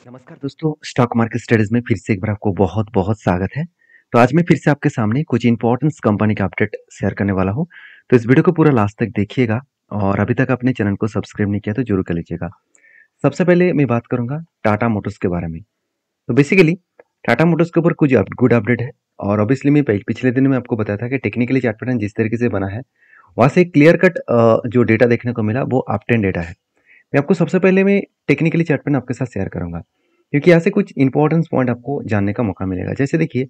नमस्कार दोस्तों, stock market studies में फिर से एक बार आपको बहुत-बहुत स्वागत है। तो आज मैं फिर से आपके सामने कुछ इंपॉर्टेंट कंपनी का अपडेट शेयर करने वाला हूँ। तो इस वीडियो को पूरा लास्ट तक देखिएगा और अभी तक अपने चैनल को सब्सक्राइब नहीं किया तो जरूर कर लीजिएगा। सबसे पहले मैं बात करूंगा टाटा मोटर्स के बारे में। तो बेसिकली टाटा मोटर्स के ऊपर कुछ गुड अपडेट है और ऑब्वियसली मैं पिछले दिन में आपको बताया था कि टेक्निकली चार्ट पैटर्न जिस तरीके से बना है, वहाँ से क्लियर कट जो डेटा देखने को मिला वो अपट्रेंड डेटा है। मैं आपको सबसे पहले मैं टेक्निकली चार्ट पैटर्न आपके साथ शेयर करूंगा क्योंकि यहाँ से कुछ इंपॉर्टेंट पॉइंट आपको जानने का मौका मिलेगा। जैसे देखिए,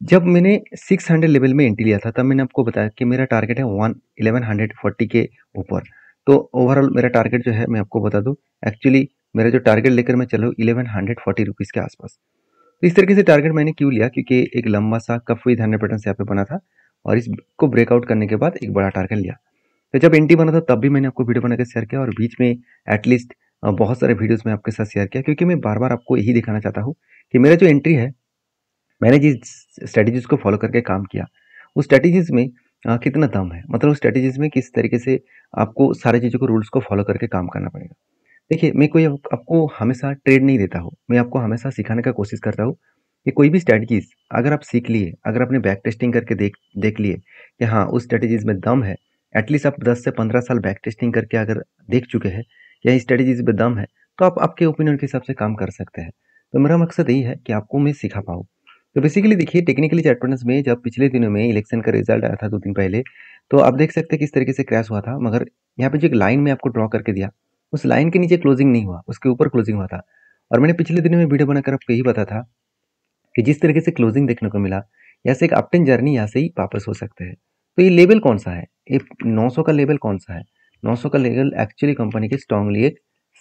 जब मैंने 600 लेवल में एंट्री लिया था तब मैंने आपको बताया कि मेरा टारगेट है 1140 के ऊपर। तो ओवरऑल मेरा टारगेट जो है मैं आपको बता दूं, एक्चुअली मेरा जो टारगेट लेकर मैं चलूँ 1140 रुपीज़ के आसपास। तो इस तरीके से टारगेट मैंने क्यों लिया, क्योंकि एक लंबा सा कप विद 100 पैटर्न यहाँ पे बना था और इसको ब्रेकआउट करने के बाद एक बड़ा टारगेट लिया। तो जब एंट्री बना था तब भी मैंने आपको वीडियो बना के शेयर किया और बीच में एटलीस्ट बहुत सारे वीडियोस में आपके साथ शेयर किया, क्योंकि मैं बार बार आपको यही दिखाना चाहता हूँ कि मेरा जो एंट्री है, मैंने जिस स्ट्रेटेजीज को फॉलो करके काम किया उस स्ट्रेटेजीज में कितना दम है, मतलब उस स्ट्रेटेजीज में किस तरीके से आपको सारी चीज़ों को रूल्स को फॉलो करके काम करना पड़ेगा। देखिए, मैं कोई आपको हमेशा ट्रेड नहीं देता हूँ, मैं आपको हमेशा सिखाने का कोशिश करता हूँ कि कोई भी स्ट्रेटजीज अगर आप सीख लिए, अगर आपने बैक टेस्टिंग करके देख देख लिए कि हाँ उस स्ट्रेटजीज में दम है, एटलीस्ट आप 10 से 15 साल बैक टेस्टिंग करके अगर देख चुके हैं कि इस स्ट्रेटजीज में दम है, तो आप आपके ओपिनियन के हिसाब से काम कर सकते हैं। तो मेरा मकसद यही है कि आपको मैं सिखा पाऊँ। तो बेसिकली देखिए, टेक्निकली चार्ट पैटर्न्स में जब पिछले दिनों में इलेक्शन का रिजल्ट आया था 2 दिन पहले, तो आप देख सकते हैं किस तरीके से क्रैश हुआ था। मगर यहाँ पे जो एक लाइन में आपको ड्रॉ करके दिया, उस लाइन के नीचे क्लोजिंग नहीं हुआ, उसके ऊपर क्लोजिंग हुआ था। और मैंने पिछले दिनों में वीडियो बनाकर आपको यही बताया था कि जिस तरीके से क्लोजिंग देखने को मिला, यहाँ से एक अपट्रेंड जर्नी यहाँ से ही वापस हो सकते हैं। तो ये लेवल कौन सा है, ये 900 का लेवल कौन सा है? 900 का लेवल एक्चुअली कंपनी के स्ट्रांगली एक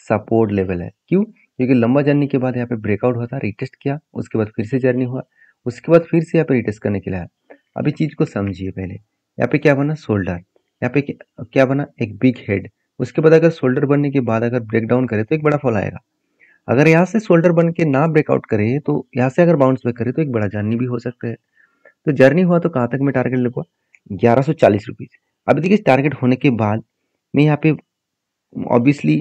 सपोर्ट लेवल है। क्यों? क्योंकि लंबा जर्नी के बाद यहाँ पे ब्रेकआउट हुआ था, रिटेस्ट किया, उसके बाद फिर से जर्नी हुआ, उसके बाद फिर से यहाँ पे रिटेस्ट करने के लिए आया। अभी चीज को समझिए पहले, यहाँ पे क्या बना? शोल्डर। यहाँ पे क्या बना? एक बिग हेड। उसके बाद अगर शोल्डर बनने के बाद अगर ब्रेक डाउन करे तो एक बड़ा फॉल आएगा। अगर यहाँ से शोल्डर बन के ना ब्रेकआउट करे, तो यहाँ से अगर बाउंस बैक करे तो एक बड़ा जर्नी भी हो सकता है। तो जर्नी हुआ तो कहाँ तक मैं टारगेट लगूंगा? 1140 रुपीज। अभी देखिए, टारगेट होने के बाद मैं यहाँ पे ऑब्वियसली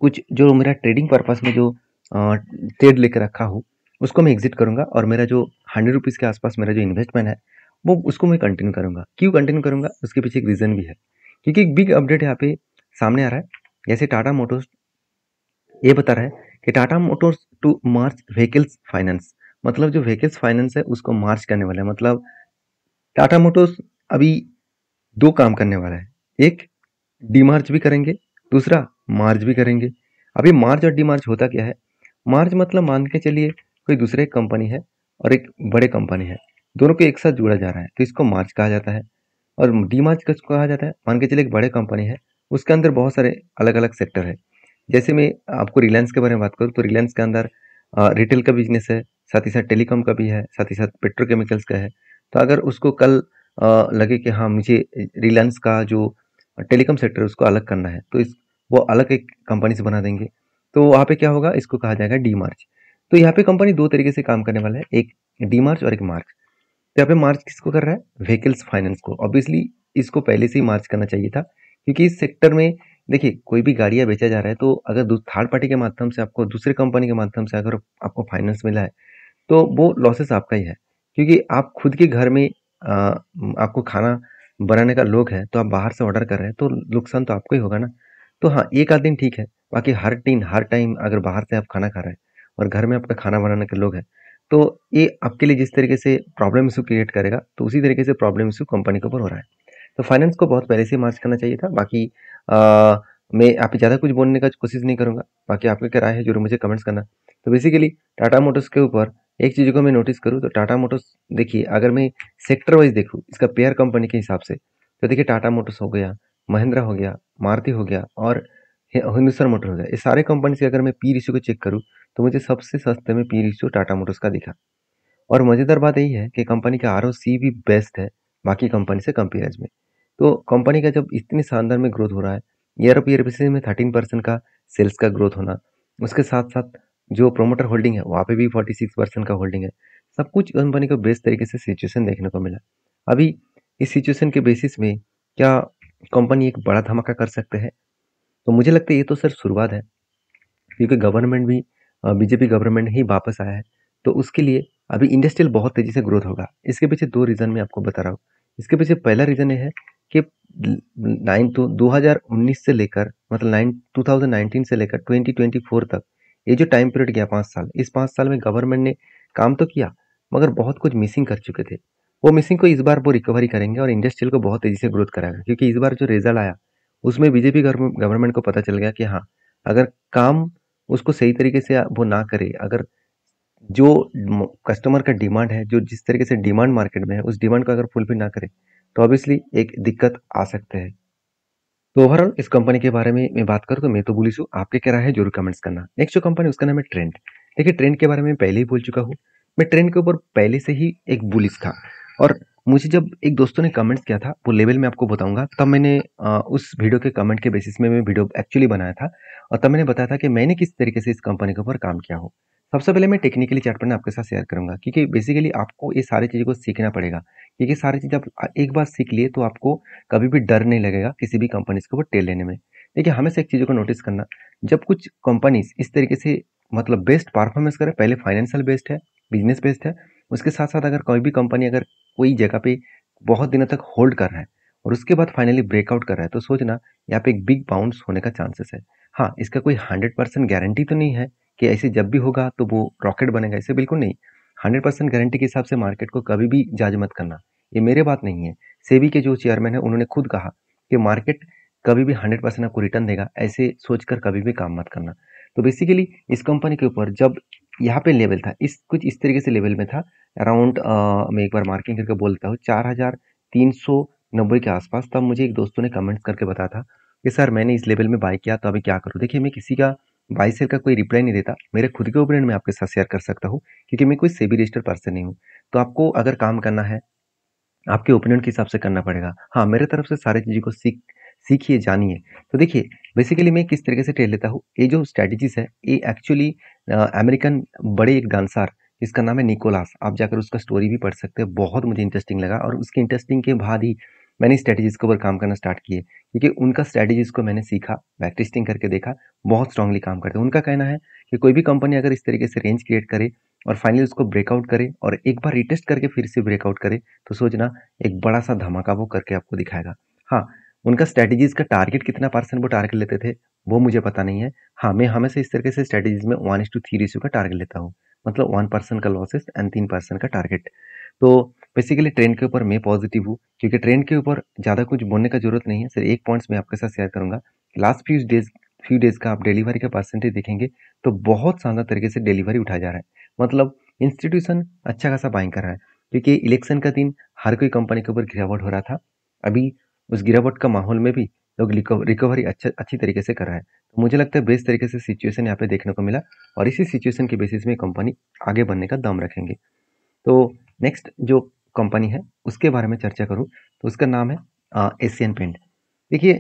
कुछ जो मेरा ट्रेडिंग पर्पस में जो ट्रेड लेकर रखा हूँ उसको मैं एग्जिट करूंगा और मेरा जो 100 रुपीज के आसपास मेरा जो इन्वेस्टमेंट है वो उसको मैं कंटिन्यू करूंगा। क्यों कंटिन्यू करूंगा? उसके पीछे एक रीजन भी है, क्योंकि एक बिग अपडेट यहाँ पे सामने आ रहा है। जैसे टाटा मोटर्स ये बता रहा है कि Tata motors to March vehicles finance, मतलब जो व्हीकल्स फाइनेंस है उसको मार्च करने वाला है। मतलब टाटा मोटर्स अभी दो काम करने वाला है, एक डीमार्च भी करेंगे, दूसरा मार्च भी करेंगे। अभी मार्च और डीमार्च होता क्या है? मार्च मतलब मान के चलिए कोई दूसरे कंपनी है और एक बड़े कंपनी है, दोनों को एक साथ जोड़ा जा रहा है तो इसको मार्च कहा जाता है। और डीमार्च किसको कहा जाता है? मान के चलिए एक बड़े कंपनी है, उसके अंदर बहुत सारे अलग अलग सेक्टर है। जैसे मैं आपको रिलायंस के बारे में बात करूँ तो रिलायंस के अंदर रिटेल का बिजनेस है, साथ ही साथ टेलीकॉम का भी है, साथ ही साथ पेट्रोकेमिकल्स का है। तो अगर उसको कल लगे कि हाँ मुझे रिलायंस का जो टेलीकॉम सेक्टर है उसको अलग करना है, तो इस वो अलग एक कंपनी से बना देंगे। तो वहाँ पे क्या होगा? इसको कहा जाएगा डी मार्च। तो यहाँ पे कंपनी दो तरीके से काम करने वाला है, एक डी मार्च और एक मार्च। तो यहाँ पे मार्च किसको कर रहा है? व्हीकल्स फाइनेंस को। ऑब्वियसली इसको पहले से ही मार्च करना चाहिए था, क्योंकि इस सेक्टर में देखिए कोई भी गाड़ियां बेचा जा रहा है तो अगर थर्ड पार्टी के माध्यम से आपको, दूसरे कंपनी के माध्यम से अगर आपको फाइनेंस मिला है तो वो लॉसेस आपका ही है। क्योंकि आप खुद के घर में आपको खाना बनाने का लोग है तो आप बाहर से ऑर्डर कर रहे हैं तो नुकसान तो आपको ही होगा ना। तो हाँ, एक आध दिन ठीक है, बाकी हर टाइम अगर बाहर से आप खाना खा रहे हैं और घर में आपका खाना बनाने के लोग हैं, तो ये आपके लिए जिस तरीके से प्रॉब्लम इशू क्रिएट करेगा, तो उसी तरीके से प्रॉब्लम इशू कंपनी के ऊपर हो रहा है। तो फाइनेंस को बहुत पहले से मार्च करना चाहिए था। बाकी मैं आप ज़्यादा कुछ बोलने का कोशिश नहीं करूंगा, बाकी आपकी क्या राय है जरूर मुझे कमेंट्स करना। तो बेसिकली टाटा मोटर्स के ऊपर एक चीज़ को मैं नोटिस करूँ तो टाटा मोटर्स, देखिए अगर मैं सेक्टर वाइज देखूँ इसका पेयर कंपनी के हिसाब से, तो देखिए टाटा मोटर्स हो गया, महिंद्रा हो गया, मारुति हो गया और हिंदुस्तान मोटर हो गया। ये सारे कंपनी से अगर मैं पी रेशियो को चेक करूँ तो मुझे सबसे सस्ते में पी रेशियो टाटा मोटर्स का दिखा। और मज़ेदार बात यही है कि कंपनी का आरओसी भी बेस्ट है बाकी कंपनी से कंपेरिज में। तो कंपनी का जब इतनी शानदार में ग्रोथ हो रहा है, ईयर ऑफ ईयर बेसिस में 13% का सेल्स का ग्रोथ होना, उसके साथ साथ जो प्रोमोटर होल्डिंग है वहाँ पे भी 46% का होल्डिंग है। सब कुछ कंपनी को बेस्ट तरीके से सिचुएशन देखने को मिला। अभी इस सिचुएशन के बेसिस में क्या कंपनी एक बड़ा धमाका कर सकते हैं? तो मुझे लगता है ये तो सिर्फ शुरुआत है, क्योंकि गवर्नमेंट भी बीजेपी गवर्नमेंट ही वापस आया है, तो उसके लिए अभी इंडस्ट्रियल बहुत तेजी से ग्रोथ होगा। इसके पीछे 2 रीज़न मैं आपको बता रहा हूँ। इसके पीछे पहला रीज़न ये है कि ल 2019 से लेकर मतलब 2019 से लेकर 2024 तक ये जो टाइम पीरियड गया 5 साल, इस 5 साल में गवर्नमेंट ने काम तो किया, मगर बहुत कुछ मिसिंग कर चुके थे। वो मिसिंग को इस बार वो रिकवरी करेंगे और इंडस्ट्रियल को बहुत तेजी से ग्रोथ कराएगा, क्योंकि इस बार जो रिजल्ट आया उसमें बीजेपी गवर्नमेंट को पता चल गया कि हाँ, अगर काम उसको सही तरीके से वो ना करे, अगर जो कस्टमर का डिमांड है, जो जिस तरीके से डिमांड मार्केट में है, उस डिमांड को अगर फुलफिल ना करे, तो ऑब्वियसली एक दिक्कत आ सकते हैं। तो ओवरऑल इस कंपनी के बारे में मैं बात करूँ तो मैं तो बुलिश हूँ। आपके क्या राय है जरूर कमेंट्स करना। नेक्स्ट जो कंपनी उसका नाम है ट्रेंड। देखिए ट्रेंड के बारे में पहले ही बोल चुका हूँ। मैं ट्रेंड के ऊपर पहले से ही एक बुलिश था, और मुझे जब एक दोस्तों ने कमेंट्स किया था, वो लेवल मैं आपको बताऊंगा, तब मैंने उस वीडियो के कमेंट के बेसिस में मैं वीडियो एक्चुअली बनाया था, और तब मैंने बताया था कि मैंने किस तरीके से इस कंपनी के ऊपर काम किया हो। सबसे पहले मैं टेक्निकली चार्ट पर आपके साथ शेयर करूंगा, क्योंकि बेसिकली आपको ये सारी चीज़ों को सीखना पड़ेगा, क्योंकि सारी चीज़ आप एक बार सीख लिए तो आपको कभी भी डर नहीं लगेगा किसी भी कंपनी के ऊपर टेल लेने में। देखिए हमेशा एक चीज़ों को नोटिस करना, जब कुछ कंपनीज इस तरीके से मतलब बेस्ट परफॉर्मेंस करे, पहले फाइनेंशियल बेस्ड है, बिजनेस बेस्ड है, उसके साथ साथ अगर कोई भी कंपनी अगर कोई जगह पे बहुत दिनों तक होल्ड कर रहा है और उसके बाद फाइनली ब्रेकआउट कर रहा है, तो सोचना यहाँ पे एक बिग बाउंस होने का चांसेस है। हाँ, इसका कोई 100% गारंटी तो नहीं है कि ऐसे जब भी होगा तो वो रॉकेट बनेगा, ऐसे बिल्कुल नहीं। 100% गारंटी के हिसाब से मार्केट को कभी भी जज मत करना, ये मेरे बात नहीं है। सेबी के जो चेयरमैन है उन्होंने खुद कहा कि मार्केट कभी भी 100% आपको रिटर्न देगा, ऐसे सोचकर कभी भी काम मत करना। तो बेसिकली इस कंपनी के ऊपर जब यहाँ पे लेवल था, इस कुछ इस तरीके से लेवल में था, अराउंड मैं एक बार मार्किंग करके बोलता हूँ 4390 के आसपास। तब मुझे एक दोस्तों ने कमेंट्स करके बताया था कि सर मैंने इस लेवल में बाय किया, तो अभी क्या करूँ। देखिए मैं किसी का बाय सेल का कोई रिप्लाई नहीं देता, मेरे खुद के ओपिनियन में आपके साथ शेयर कर सकता हूँ, क्योंकि मैं कोई सेबी रजिस्टर्ड पर्सन नहीं हूँ। तो आपको अगर काम करना है, आपके ओपिनियन के हिसाब से करना पड़ेगा। हाँ, मेरे तरफ से सारी चीज़ों को सीखिए, जानिए। तो देखिए, बेसिकली मैं किस तरीके से ट्रेड लेता हूँ, ये जो स्ट्रैटेजीज़ है, ये एक्चुअली अमेरिकन बड़े एक डांसर, जिसका नाम है निकोलास, आप जाकर उसका स्टोरी भी पढ़ सकते हैं। बहुत मुझे इंटरेस्टिंग लगा, और उसकी इंटरेस्टिंग के बाद ही मैंने स्ट्रैटेजीज़ के ऊपर काम करना स्टार्ट किए, क्योंकि उनका स्ट्रैटेजीज़ को मैंने सीखा, बैक टेस्टिंग करके देखा, बहुत स्ट्रांगली काम करते हैं। उनका कहना है कि कोई भी कंपनी अगर इस तरीके से रेंज क्रिएट करे और फाइनली उसको ब्रेकआउट करे और एक बार रिटेस्ट करके फिर से ब्रेकआउट करे, तो सोचना एक बड़ा-सा धमाका वो करके आपको दिखाएगा। हाँ, उनका स्ट्रैटेजीज़ का टारगेट कितना परसेंट वो टारगेट लेते थे, वो मुझे पता नहीं है। हाँ, मैं हमेशा इस तरीके से स्ट्रैटेजीज़ में 1:3 रेशियो का टारगेट लेता हूँ। मतलब 1% का लॉसेस एंड 3% का टारगेट। तो बेसिकली ट्रेंड के ऊपर मैं पॉजिटिव हूँ, क्योंकि ट्रेंड के ऊपर ज़्यादा कुछ बोलने का ज़रूरत नहीं है। सिर्फ एक पॉइंट्स मैं आपके साथ शेयर करूँगा। लास्ट फ्यू डेज़ का आप डिलीवरी का परसेंटेज देखेंगे, तो बहुत शानदार तरीके से डिलीवरी उठाया जा रहा है। मतलब इंस्टीट्यूशन अच्छा खासा बाइंग कर रहा है, क्योंकि इलेक्शन का दिन हर कोई कंपनी के ऊपर गिरावट हो रहा था। अभी उस गिरावट का माहौल में भी लोग रिकवरी अच्छी तरीके से कर रहा है। तो मुझे लगता है बेस्ट तरीके से सिचुएशन यहाँ पे देखने को मिला, और इसी सिचुएशन के बेसिस में कंपनी आगे बढ़ने का दम रखेंगे। तो नेक्स्ट जो कंपनी है उसके बारे में चर्चा करूँ, तो उसका नाम है एशियन पेंट। देखिए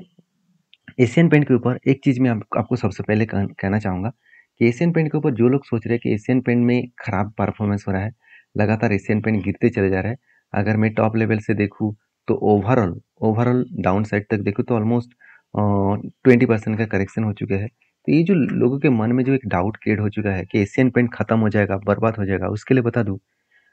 एशियन पेंट के ऊपर एक चीज़ मैं आपको सबसे पहले कहना चाहूँगा कि एशियन पेंट के ऊपर जो लोग सोच रहे हैं कि एशियन पेंट में खराब परफॉर्मेंस हो रहा है, लगातार एशियन पेंट गिरते चले जा रहा है। अगर मैं टॉप लेवल से देखूँ तो ओवरऑल ओवरऑल डाउन साइड तक देखूँ तो ऑलमोस्ट 20% का करेक्शन हो चुका है। तो ये जो लोगों के मन में जो एक डाउट क्रिएट हो चुका है कि एशियन पेंट खत्म हो जाएगा, बर्बाद हो जाएगा, उसके लिए बता दूँ,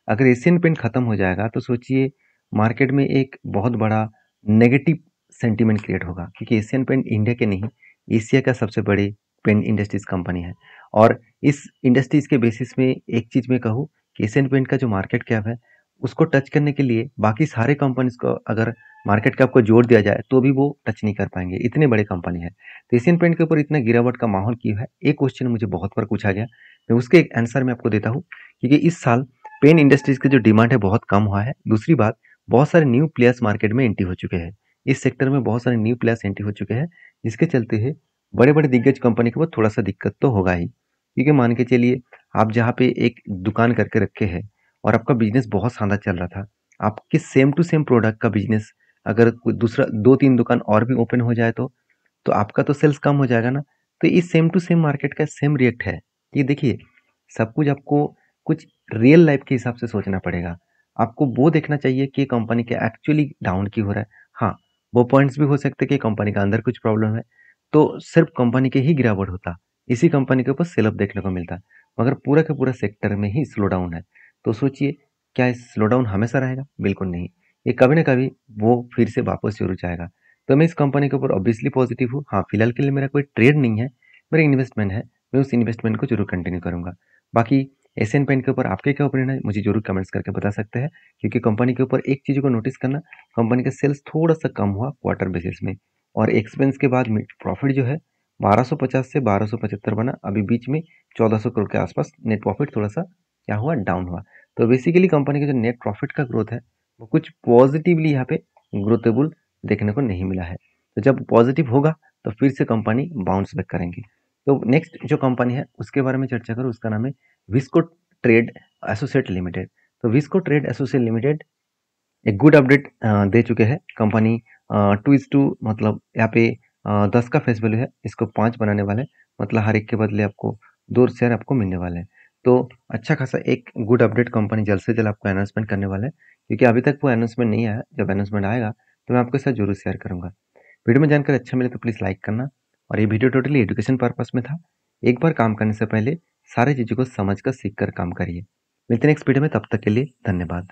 अगर एशियन पेंट खत्म हो जाएगा तो सोचिए मार्केट में एक बहुत बड़ा नेगेटिव सेंटीमेंट क्रिएट होगा, क्योंकि एशियन पेंट इंडिया के नहीं, एशिया का सबसे बड़ी पेंट इंडस्ट्रीज कंपनी है। और इस इंडस्ट्रीज के बेसिस में एक चीज मैं कहूँ कि एशियन पेंट का जो मार्केट कैप है, उसको टच करने के लिए बाकी सारे कंपनीज को अगर मार्केट कैप को जोड़ दिया जाए तो भी वो टच नहीं कर पाएंगे, इतने बड़े कंपनी है। तो एशियन पेंट के ऊपर इतना गिरावट का माहौल क्यों है, एक क्वेश्चन मुझे बहुत बार पूछा गया, मैं उसके एक आंसर मैं आपको देता हूँ। क्योंकि इस साल पेन इंडस्ट्रीज की जो डिमांड है बहुत कम हुआ है। दूसरी बात, बहुत सारे न्यू प्लेयर्स मार्केट में एंट्री हो चुके हैं। इस सेक्टर में बहुत सारे न्यू प्लेयर्स एंट्री हो चुके हैं, जिसके चलते है बड़े बड़े दिग्गज कंपनी के ऊपर थोड़ा सा दिक्कत तो होगा ही। क्योंकि मान के चलिए आप जहाँ पे एक दुकान करके रखे हैं और आपका बिजनेस बहुत शानदार चल रहा था, आपके सेम टू सेम प्रोडक्ट का बिजनेस अगर कोई दूसरा 2-3 दुकान और भी ओपन हो जाए तो आपका तो सेल्स कम हो जाएगा ना। तो ये सेम टू सेम मार्केट का सेम रिएक्ट है। ये देखिए, सब कुछ आपको कुछ रियल लाइफ के हिसाब से सोचना पड़ेगा। आपको वो देखना चाहिए कि कंपनी के एक्चुअली डाउन क्यों हो रहा है। हाँ, वो पॉइंट्स भी हो सकते हैं कि कंपनी का अंदर कुछ प्रॉब्लम है, तो सिर्फ कंपनी के ही गिरावट होता, इसी कंपनी के ऊपर सेल ऑफ देखने को मिलता है, मगर पूरा का पूरा सेक्टर में ही स्लो डाउन है। तो सोचिए, क्या ये स्लो डाउन हमेशा रहेगा? बिल्कुल नहीं। ये कभी ना कभी वो फिर से वापस ज़रूर जाएगा। तो मैं इस कंपनी के ऊपर ऑब्वियसली पॉजिटिव हूँ। हाँ, फिलहाल के लिए मेरा कोई ट्रेड नहीं है, मेरा इन्वेस्टमेंट है। मैं उस इन्वेस्टमेंट को ज़रूर कंटिन्यू करूँगा। बाकी एशियन पेंट के ऊपर आपके क्या ओपिनियन है, मुझे ज़रूर कमेंट्स करके बता सकते हैं। क्योंकि कंपनी के ऊपर एक चीज़ को नोटिस करना, कंपनी का सेल्स थोड़ा-सा कम हुआ क्वार्टर बेसिस में, और एक्सपेंस के बाद में प्रॉफिट जो है 1250 से 1275 बना। अभी बीच में 1400 करोड़ के आसपास नेट प्रॉफिट थोड़ा-सा क्या हुआ, डाउन हुआ। तो बेसिकली कंपनी का जो नेट प्रॉफिट का ग्रोथ है, वो कुछ पॉजिटिवली यहाँ पे ग्रोथेबल देखने को नहीं मिला है। तो जब पॉजिटिव होगा तो फिर से कंपनी बाउंस बैक करेंगी। तो नेक्स्ट जो कंपनी है उसके बारे में चर्चा करूँ, उसका नाम है विस्को ट्रेड एसोसिएट लिमिटेड। तो विस्को ट्रेड एसोसिएट लिमिटेड एक गुड अपडेट दे चुके हैं। कंपनी 2:2 मतलब यहाँ पे 10 का फेस वैल्यू है, इसको 5 बनाने वाले हैं। मतलब हर एक के बदले आपको 2 शेयर आपको मिलने वाले हैं। तो अच्छा खासा एक गुड अपडेट कंपनी जल्द से जल्द आपको अनाउंसमेंट करने वाला है, क्योंकि अभी तक वो अनाउंसमेंट नहीं आया। जब अनाउंसमेंट आएगा तो मैं आपके साथ जरूर शेयर करूंगा। वीडियो में जानकर अच्छा मिले तो प्लीज़ लाइक करना। और ये वीडियो टोटली एजुकेशन पर्पस में था। एक बार काम करने से पहले सारी चीज़ों को समझ कर सीख कर काम करिए। मिलते हैं नेक्स्ट वीडियो में, तब तक के लिए धन्यवाद।